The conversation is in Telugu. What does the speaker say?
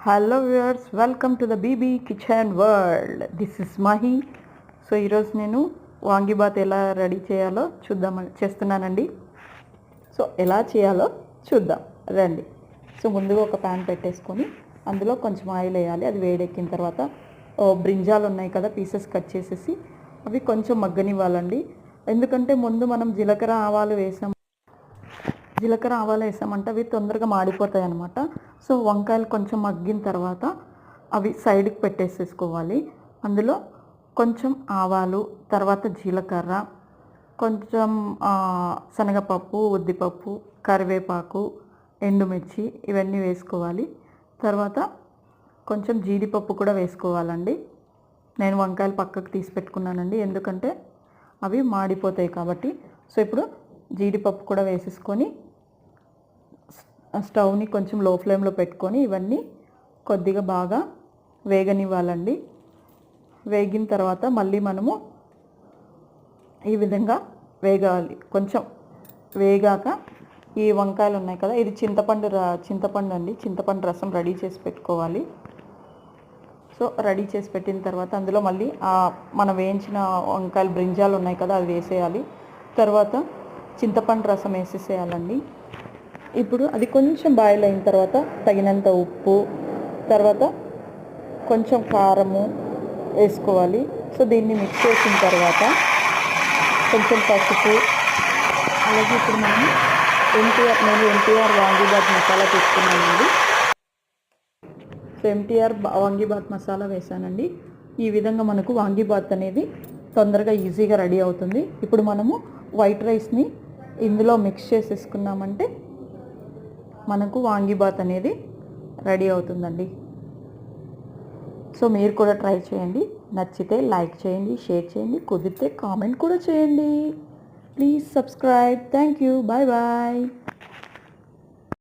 Hello viewers, welcome to the BB kitchen world. This is Mahi. So ఈరోజు నేను వాంగిబాత్ ఎలా రెడీ చేయాలో చేస్తున్నానండి. సో ఎలా చేయాలో చూద్దాం రండి. సో ముందుగా ఒక ప్యాన్ పెట్టేసుకొని అందులో కొంచెం ఆయిల్ వేయాలి. అది వేడెక్కిన తర్వాత బ్రింజాలు ఉన్నాయి కదా, పీసెస్ కట్ చేసేసి అవి కొంచెం మగ్గనివ్వాలండి. ఎందుకంటే ముందు మనం జీలకర్ర ఆవాలు వేసామంటే అవి తొందరగా మాడిపోతాయి అన్నమాట. సో వంకాయలు కొంచెం మగ్గిన తర్వాత అవి సైడ్కి పెట్టేసేసుకోవాలి. అందులో కొంచెం ఆవాలు, తర్వాత జీలకర్ర, కొంచెం శనగపప్పు, ఉద్దిపప్పు, కరివేపాకు, ఎండుమిర్చి ఇవన్నీ వేసుకోవాలి. తర్వాత కొంచెం జీడిపప్పు కూడా వేసుకోవాలండి. నేను వంకాయలు పక్కకు తీసి పెట్టుకున్నానండి, ఎందుకంటే అవి మాడిపోతాయి కాబట్టి. సో ఇప్పుడు జీడిపప్పు కూడా వేసేసుకొని స్టవ్ని కొంచెం లో ఫ్లేమ్లో పెట్టుకొని ఇవన్నీ కొద్దిగా బాగా వేగనివ్వాలండి. వేగిన తర్వాత మళ్ళీ మనము ఈ విధంగా వేగాలి. కొంచెం వేగాక ఈ వంకాయలు ఉన్నాయి కదా, ఇది చింతపండు రసం రెడీ చేసి పెట్టుకోవాలి. సో రెడీ చేసి పెట్టిన తర్వాత అందులో మళ్ళీ మనం వేయించిన వంకాయలు బ్రింజాలు ఉన్నాయి కదా, అది వేసేయాలి. తర్వాత చింతపండు రసం వేసేసేయాలండి. ఇప్పుడు అది కొంచెం బాయిల్ అయిన తర్వాత తగినంత ఉప్పు, తర్వాత కొంచెం కారము వేసుకోవాలి. సో దీన్ని మిక్స్ చేసిన తర్వాత కొంచెం పసుపు, అలాగే ఇప్పుడు నేను ఎన్టీఆర్ వాంగిబాత్ మసాలా తీసుకున్నానండి. సో ఎన్టీఆర్ వాంగిబాత్ మసాలా వేసానండి. ఈ విధంగా మనకు వాంగిబాత్ అనేది తొందరగా ఈజీగా రెడీ అవుతుంది. ఇప్పుడు మనము వైట్ రైస్ని ఇందులో మిక్స్ చేసేసుకున్నామంటే మనకు వాంగిబాత్ అనేది రెడీ అవుతుందండి. సో మీరు కూడా ట్రై చేయండి. నచ్చితే లైక్ చేయండి, షేర్ చేయండి, కుదిరితే కామెంట్ కూడా చేయండి. Please subscribe. Thank you. Bye bye.